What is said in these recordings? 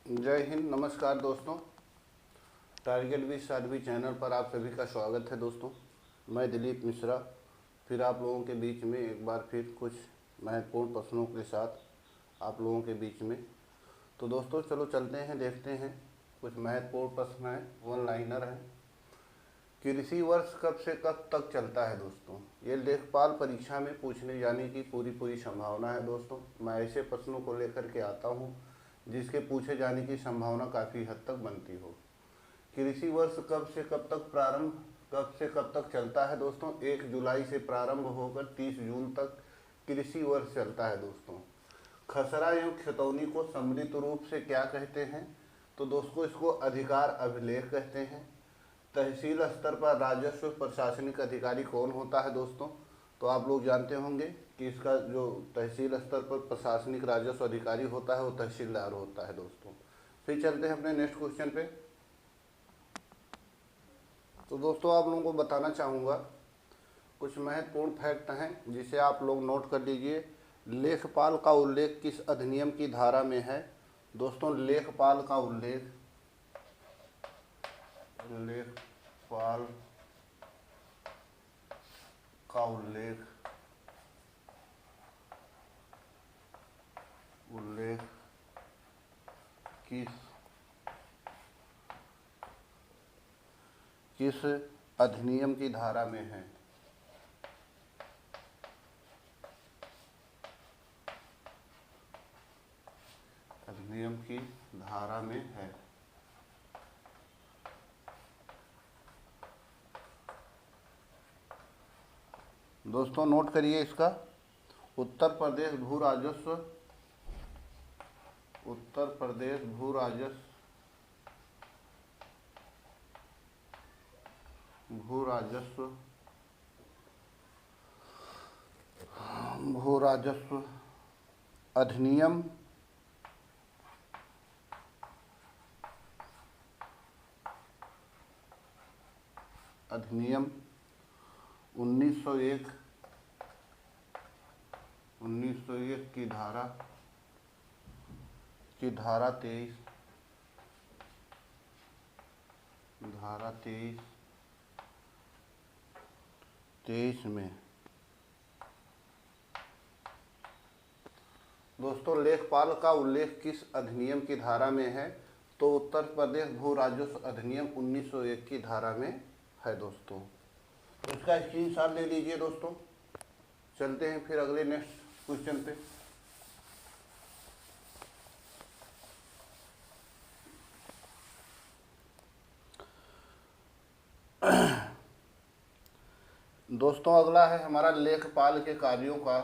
जय हिंद, नमस्कार दोस्तों। टारगेट विद साध्वी चैनल पर आप सभी का स्वागत है दोस्तों। मैं दिलीप मिश्रा फिर आप लोगों के बीच में एक बार फिर कुछ महत्वपूर्ण प्रश्नों के साथ आप लोगों के बीच में। तो दोस्तों चलो चलते हैं, देखते हैं। कुछ महत्वपूर्ण प्रश्न हैं, वन लाइनर हैं। कृषि वर्ष कब से कब तक चलता है दोस्तों? ये लेखपाल परीक्षा में पूछने जाने की पूरी संभावना है दोस्तों। मैं ऐसे प्रश्नों को लेकर के आता हूँ जिसके पूछे जाने की संभावना काफ़ी हद तक बनती हो। कृषि वर्ष कब से कब तक चलता है दोस्तों? 1 जुलाई से प्रारंभ होकर 30 जून तक कृषि वर्ष चलता है दोस्तों। खसरा एवं खतौनी को सम्मिलित रूप से क्या कहते हैं? तो दोस्तों इसको अधिकार अभिलेख कहते हैं। तहसील स्तर पर राजस्व प्रशासनिक अधिकारी कौन होता है दोस्तों? तो आप लोग जानते होंगे कि इसका जो तहसील स्तर पर प्रशासनिक राजस्व अधिकारी होता है वो तहसीलदार होता है दोस्तों। फिर चलते हैं अपने नेक्स्ट क्वेश्चन पे। तो दोस्तों आप लोगों को बताना चाहूँगा कुछ महत्वपूर्ण फैक्ट हैं जिसे आप लोग नोट कर लीजिए। लेखपाल का उल्लेख किस अधिनियम की धारा में है दोस्तों? लेखपाल का उल्लेख उल्लेख किस अधिनियम की धारा में है? अधिनियम की धारा में है। दोस्तों नोट करिए इसका। उत्तर प्रदेश भू राजस्व अधिनियम 1901 की धारा 23 में दोस्तों लेखपाल का उल्लेख किस अधिनियम की धारा में है? तो उत्तर प्रदेश भू राजस्व अधिनियम 1901 की धारा में है दोस्तों। तो इसका स्क्रीनशॉट ले लीजिए दोस्तों। चलते हैं फिर अगले नेक्स्ट क्वेश्चन पे। दोस्तों अगला है हमारा लेखपाल के कार्यों का।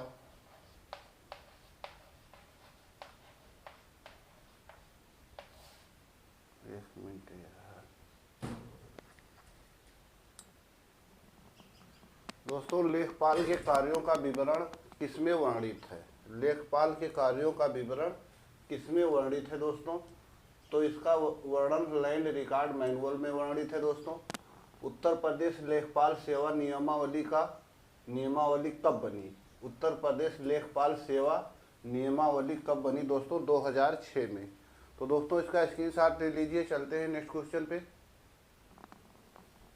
एक मिनट यार दोस्तों, लेखपाल के कार्यों का विवरण किसमें वर्णित है? लेखपाल के कार्यों का विवरण किसमें वर्णित है दोस्तों? तो इसका वर्णन लैंड रिकॉर्ड मैनुअल में वर्णित है दोस्तों। उत्तर प्रदेश लेखपाल सेवा नियमावली कब बनी? उत्तर प्रदेश लेखपाल सेवा नियमावली कब बनी दोस्तों? 2006 में। तो दोस्तों इसका स्क्रीनशॉट ले लीजिए। चलते हैं नेक्स्ट क्वेश्चन पे।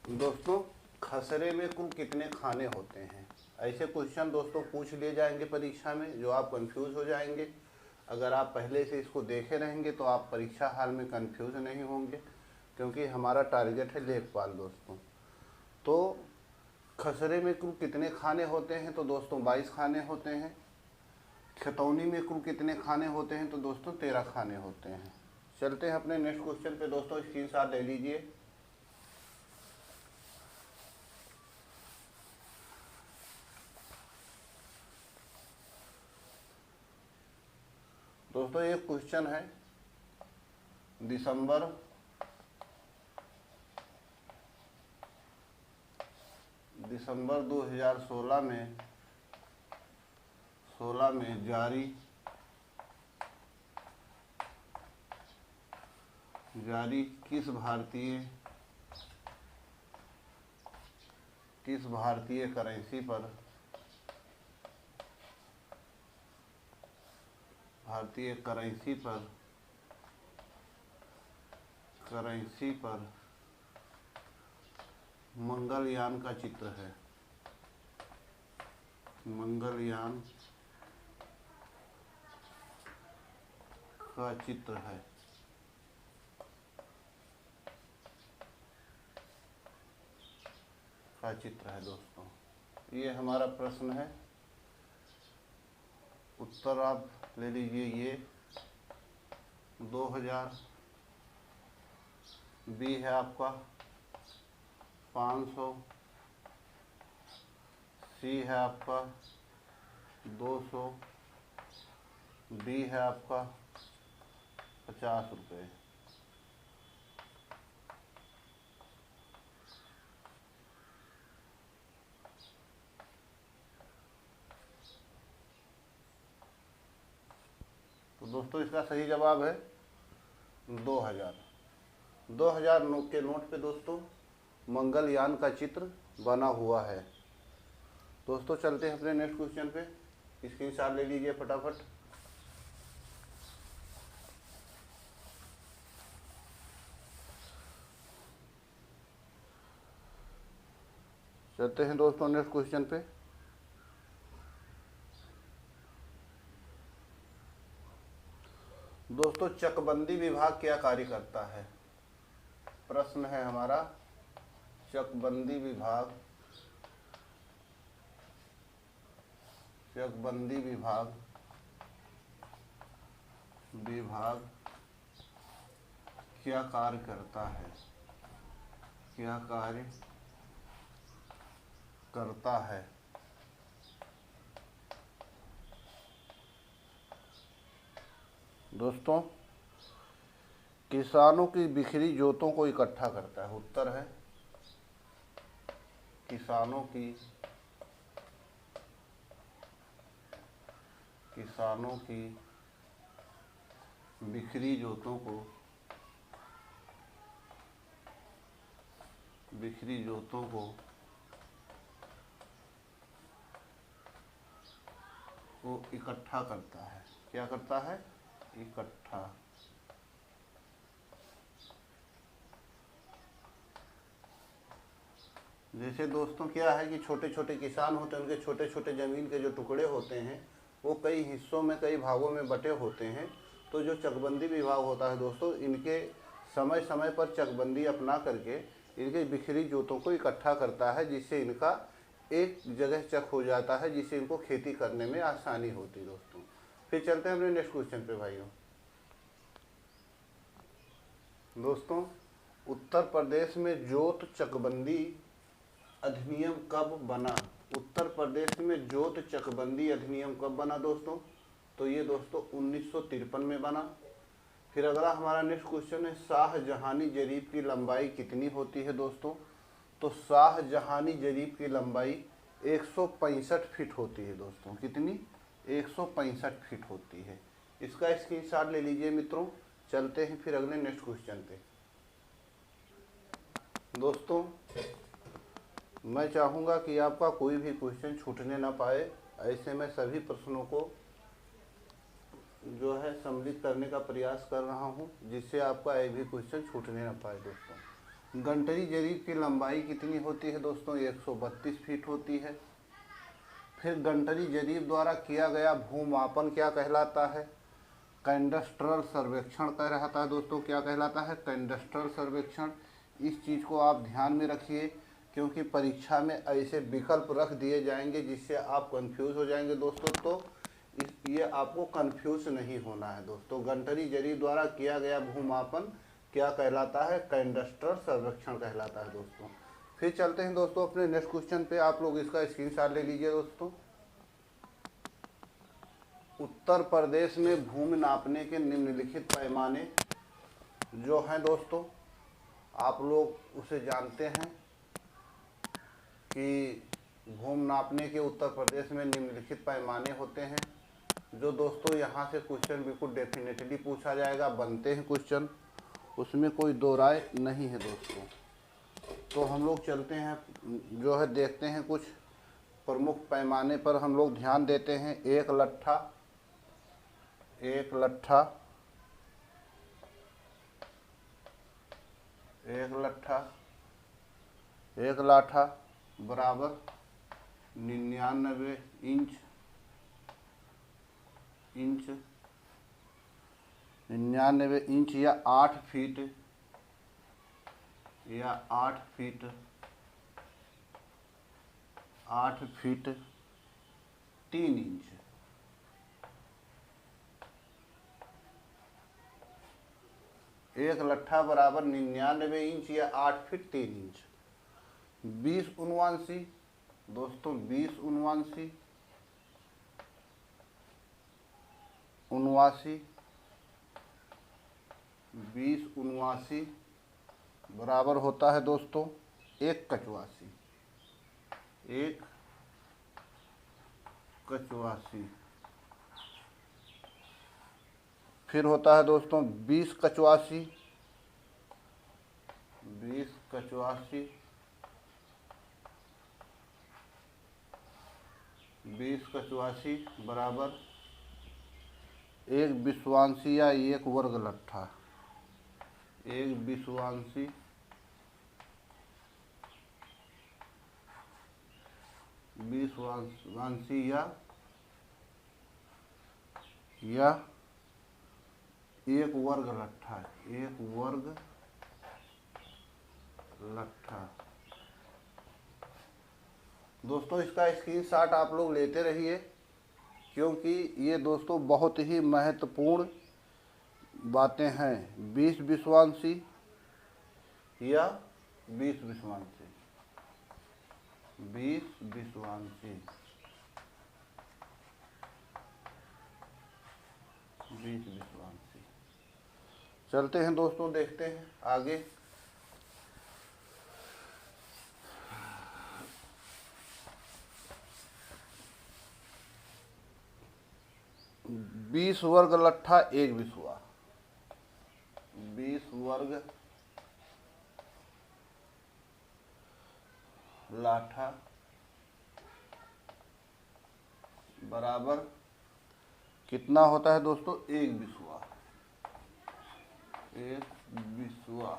दोस्तों खसरे में कुल कितने खाने होते हैं? ऐसे क्वेश्चन दोस्तों पूछ लिए जाएंगे परीक्षा में जो आप कंफ्यूज हो जाएंगे। अगर आप पहले से इसको देखे रहेंगे तो आप परीक्षा हाल में कंफ्यूज नहीं होंगे, क्योंकि हमारा टारगेट है लेखपाल दोस्तों। तो खसरे में कुल कितने खाने होते हैं? तो दोस्तों 22 खाने होते हैं। खतौनी में कुल कितने खाने होते हैं? तो दोस्तों 13 खाने होते हैं। चलते हैं अपने नेक्स्ट क्वेश्चन पे दोस्तों। स्क्रीनशॉट ले लीजिए। दोस्तों एक क्वेश्चन है, दिसंबर 2016 में जारी किस भारतीय करेंसी पर करेंसी पर मंगलयान का चित्र है। मंगलयान का चित्र है। का चित्र है दोस्तों। ये हमारा प्रश्न है। उत्तर आप ले लीजिए। ये 2000 बी है आपका 500, सी है आपका 200, डी है आपका 50 रुपये। तो दोस्तों इसका सही जवाब है 2000। 2000 के नोट पे दोस्तों मंगलयान का चित्र बना हुआ है। दोस्तों चलते हैं अपने नेक्स्ट क्वेश्चन पे। स्क्रीनशॉट ले लीजिए फटाफट। चलते हैं दोस्तों नेक्स्ट क्वेश्चन पे। दोस्तों चकबंदी विभाग क्या कार्य करता है? प्रश्न है हमारा, चकबंदी विभाग क्या कार्य करता है? क्या कार्य करता है? दोस्तों किसानों की बिखरी जोतों को इकट्ठा करता है। उत्तर है किसानों की बिखरी जोतों को इकट्ठा करता है। क्या करता है? इकट्ठा। जैसे दोस्तों क्या है कि छोटे छोटे किसान होते हैं, उनके छोटे छोटे ज़मीन के जो टुकड़े होते हैं वो कई हिस्सों में, कई भागों में बटे होते हैं। तो जो चकबंदी विभाग होता है दोस्तों, इनके समय समय पर चकबंदी अपना करके इनके बिखरी जोतों को इकट्ठा करता है, जिससे इनका एक जगह चक हो जाता है, जिससे इनको खेती करने में आसानी होती है दोस्तों। फिर चलते हैं अपने नेक्स्ट क्वेश्चन पे भाइयों। दोस्तों उत्तर प्रदेश में जोत चकबंदी अधिनियम कब बना? उत्तर प्रदेश में जोत चकबंदी अधिनियम कब बना दोस्तों? तो ये दोस्तों 1953 में बना। फिर अगला हमारा नेक्स्ट क्वेश्चन है, शाहजहानी जरीब की लंबाई कितनी होती है दोस्तों? तो शाहजहानी जरीब की लंबाई 165 फीट होती है दोस्तों। कितनी? 165 फीट होती है। इसका स्क्रीनशॉट ले लीजिए मित्रों। चलते हैं फिर अगले नेक्स्ट क्वेश्चन पे। दोस्तों मैं चाहूँगा कि आपका कोई भी क्वेश्चन छूटने ना पाए। ऐसे मैं सभी प्रश्नों को जो है सम्मिलित करने का प्रयास कर रहा हूँ, जिससे आपका एक भी क्वेश्चन छूटने ना पाए दोस्तों। गंटरी जरीब की लंबाई कितनी होती है दोस्तों? 132 फीट होती है। फिर गंटरी जरीब द्वारा किया गया भूमापन क्या कहलाता है? कैडस्ट्रल सर्वेक्षण कहलाता है दोस्तों। क्या कहलाता है? कैडस्ट्रल सर्वेक्षण। इस चीज़ को आप ध्यान में रखिए, क्योंकि परीक्षा में ऐसे विकल्प रख दिए जाएंगे जिससे आप कंफ्यूज हो जाएंगे दोस्तों। तो ये आपको कंफ्यूज नहीं होना है दोस्तों। गंटरी जरीब द्वारा किया गया भूमापन क्या कहलाता है? कैडस्ट्रल सर्वेक्षण कहलाता है दोस्तों। फिर चलते हैं दोस्तों अपने नेक्स्ट क्वेश्चन पे। आप लोग इसका स्क्रीनशॉट ले लीजिए दोस्तों। उत्तर प्रदेश में भूमि नापने के निम्नलिखित पैमाने जो हैं दोस्तों, आप लोग उसे जानते हैं कि भूमि नापने के उत्तर प्रदेश में निम्नलिखित पैमाने होते हैं। जो दोस्तों यहाँ से क्वेश्चन बिल्कुल डेफिनेटली पूछा जाएगा, बनते हैं क्वेश्चन, उसमें कोई दो राय नहीं है दोस्तों। तो हम लोग चलते हैं जो है, देखते हैं कुछ प्रमुख पैमाने पर हम लोग ध्यान देते हैं। एक लट्ठा, 1 लट्ठा, एक लट्ठा, एक लाठा बराबर 99 इंच, 99 इंच या 8 फीट, या 8 फीट, 8 फीट 3 इंच। एक लट्ठा बराबर 99 इंच या 8 फीट 3 इंच। 20 उनवांशी दोस्तों, 20 उनवांशी, उनवासी, 20 उनवासी बराबर होता है दोस्तों 1 कचवासी, 1 कचवासी। फिर होता है दोस्तों 20 कचवासी, 20 कचवासी, 20 कचवासी बराबर 1 विश्वांशी या 1 वर्ग लट्ठा, 1 विश्वांशी, 20 वांशी या 1 वर्ग लट्ठा, 1 वर्ग लट्ठा। दोस्तों इसका स्क्रीनशॉट आप लोग लेते रहिए, क्योंकि ये दोस्तों बहुत ही महत्वपूर्ण बातें हैं। 20 विश्वांशी या 20 विश्वांशी, 20 विश्वांशी, 20 विश्वांशी। चलते हैं दोस्तों, देखते हैं आगे। बीस वर्ग लट्ठा 1 विश्वा, 20 वर्ग लाठा बराबर कितना होता है दोस्तों 1 विश्वा, 1 विश्वा।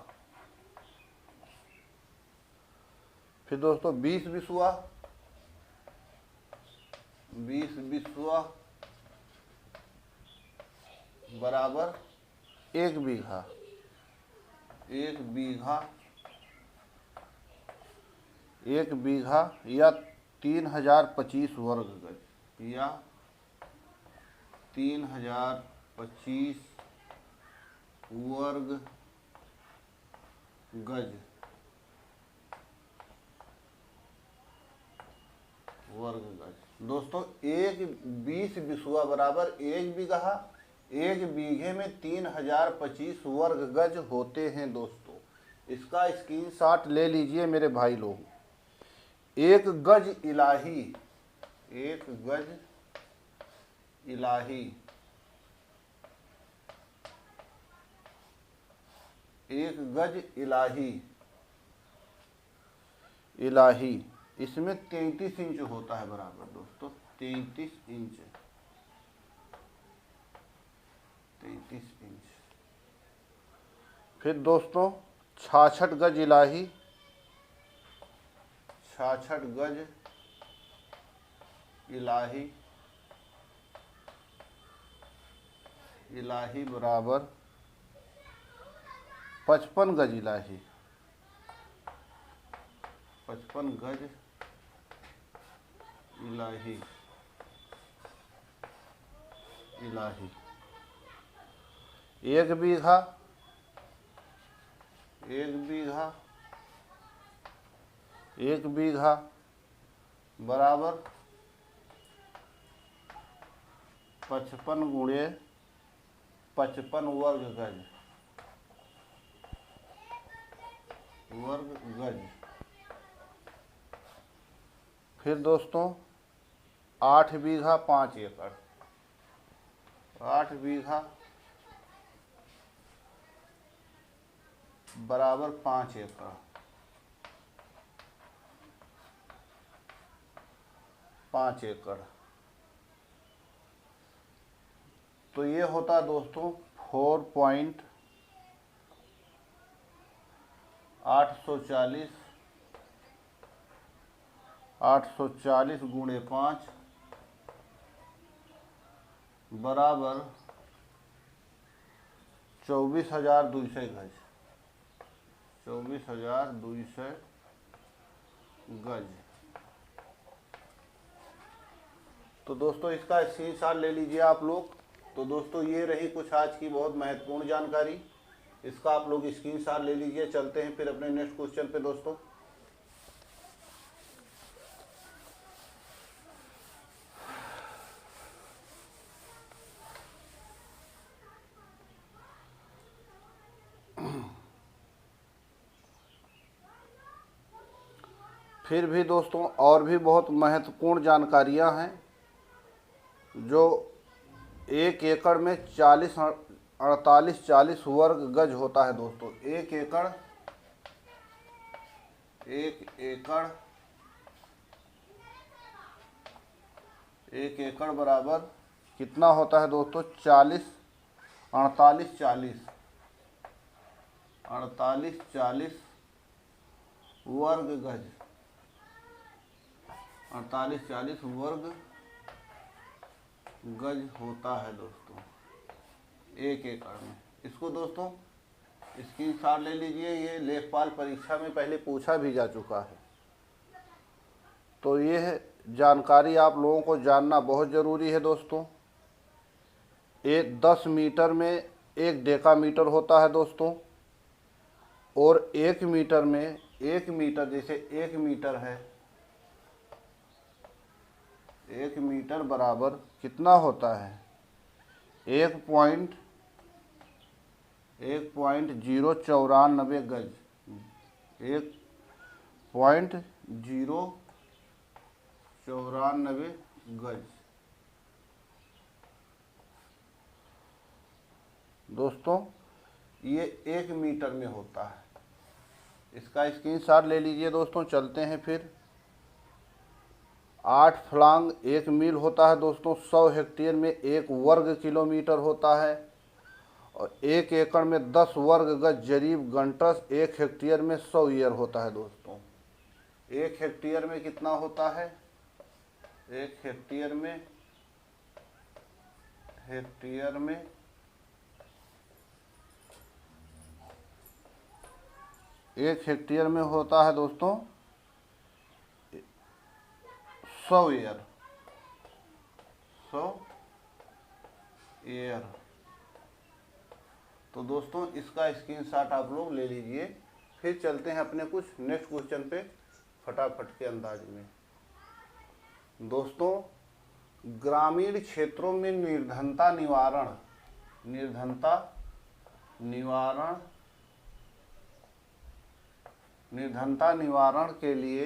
फिर दोस्तों 20 विश्वा, 20 विश्वा बराबर 1 बीघा, 1 बीघा, 1 बीघा या 3025 वर्ग गज, या 3025 वर्ग गज, वर्ग गज। दोस्तों 1 20 विश्वा बराबर 1 बीघा, 1 बीघे में 3025 वर्ग गज होते हैं दोस्तों। इसका स्क्रीनशॉट ले लीजिए मेरे भाई लोग। 1 गज इलाही, 1 गज इलाही, 1 गज इलाही, इलाही इसमें 33 इंच होता है बराबर दोस्तों, 33 इंच, 33 इंच। फिर दोस्तों 66 गज इलाही, 66 गज इलाही, इलाही बराबर 55 गज इलाही, 55 गज इलाही, इलाही। 1 बीघा, 1 बीघा, 1 बीघा बराबर 55 गुणे 55 वर्ग गज, वर्ग गज। फिर दोस्तों 8 बीघा 5 एकड़, 8 बीघा बराबर 5 एकड़, 5 एकड़। तो ये होता है दोस्तों 840 गुणे 5 बराबर 24,200 गज। 24,200 गज। तो दोस्तों इसका स्क्रीनशॉट ले लीजिए आप लोग। तो दोस्तों ये रही कुछ आज की बहुत महत्वपूर्ण जानकारी, इसका आप लोग स्क्रीनशॉट ले लीजिए। चलते हैं फिर अपने नेक्स्ट क्वेश्चन पे दोस्तों। फिर भी दोस्तों और भी बहुत महत्वपूर्ण जानकारियां हैं। जो 1 एकड़ में 48 वर्ग गज होता है दोस्तों। 1 एकड़ बराबर कितना होता है दोस्तों? 48 वर्ग गज। 48 वर्ग गज होता है दोस्तों 1 एकड़ में। इसको दोस्तों स्क्रीनशॉट ले लीजिए। ये लेखपाल परीक्षा में पहले पूछा भी जा चुका है। तो ये जानकारी आप लोगों को जानना बहुत ज़रूरी है दोस्तों। 10 मीटर में 1 डेकामीटर होता है दोस्तों। और 1 मीटर में 1 मीटर, जैसे 1 मीटर है, 1 मीटर बराबर कितना होता है? 1.094 गज। 1.094 गज। दोस्तों ये 1 मीटर में होता है। इसका स्क्रीनशॉट ले लीजिए दोस्तों। चलते हैं फिर। 8 फलांग 1 मील होता है दोस्तों। 100 हेक्टेयर में 1 वर्ग किलोमीटर होता है। और 1 एकड़ में 10 वर्ग गज जरीब घंटस 1 हेक्टेयर में 100 ईयर होता है दोस्तों। 1 हेक्टेयर में कितना होता है? 1 हेक्टेयर में 1 हेक्टेयर में होता है दोस्तों 100 ईयर। 100 ईयर। तो दोस्तों इसका स्क्रीनशॉट आप लोग ले लीजिए। फिर चलते हैं अपने कुछ नेक्स्ट क्वेश्चन पे फटाफट के अंदाज में। दोस्तों ग्रामीण क्षेत्रों में निर्धनता निवारण के लिए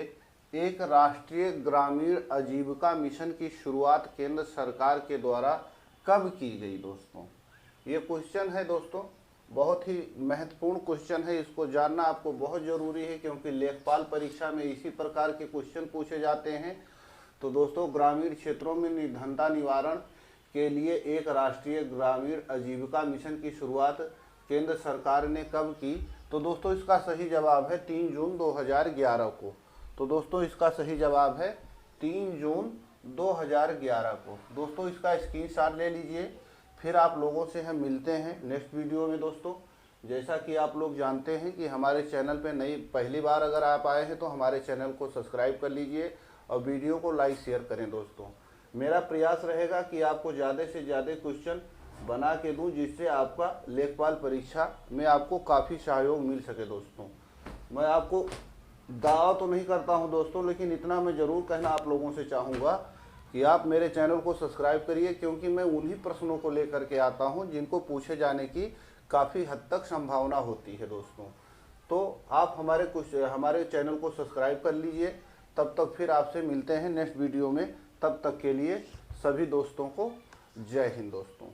एक राष्ट्रीय ग्रामीण आजीविका मिशन की शुरुआत केंद्र सरकार के द्वारा कब की गई? दोस्तों ये क्वेश्चन है दोस्तों, बहुत ही महत्वपूर्ण क्वेश्चन है। इसको जानना आपको बहुत ज़रूरी है क्योंकि लेखपाल परीक्षा में इसी प्रकार के क्वेश्चन पूछे जाते हैं। तो दोस्तों ग्रामीण क्षेत्रों में निर्धनता निवारण के लिए एक राष्ट्रीय ग्रामीण आजीविका मिशन की शुरुआत केंद्र सरकार ने कब की? तो दोस्तों इसका सही जवाब है 3 जून 2011 को। तो दोस्तों इसका सही जवाब है 3 जून 2011 को। दोस्तों इसका स्क्रीनशॉट ले लीजिए। फिर आप लोगों से हम मिलते हैं नेक्स्ट वीडियो में दोस्तों। जैसा कि आप लोग जानते हैं कि हमारे चैनल पे पहली बार अगर आप आए हैं तो हमारे चैनल को सब्सक्राइब कर लीजिए और वीडियो को लाइक शेयर करें दोस्तों। मेरा प्रयास रहेगा कि आपको ज़्यादा से ज़्यादा क्वेश्चन बना के दूं जिससे आपका लेखपाल परीक्षा में आपको काफ़ी सहयोग मिल सके दोस्तों। मैं आपको दावा तो नहीं करता हूं दोस्तों, लेकिन इतना मैं ज़रूर कहना आप लोगों से चाहूँगा कि आप मेरे चैनल को सब्सक्राइब करिए, क्योंकि मैं उन्हीं प्रश्नों को लेकर के आता हूं जिनको पूछे जाने की काफ़ी हद तक संभावना होती है दोस्तों। तो आप हमारे चैनल को सब्सक्राइब कर लीजिए। तब तक फिर आपसे मिलते हैं नेक्स्ट वीडियो में। तब तक के लिए सभी दोस्तों को जय हिंद दोस्तों।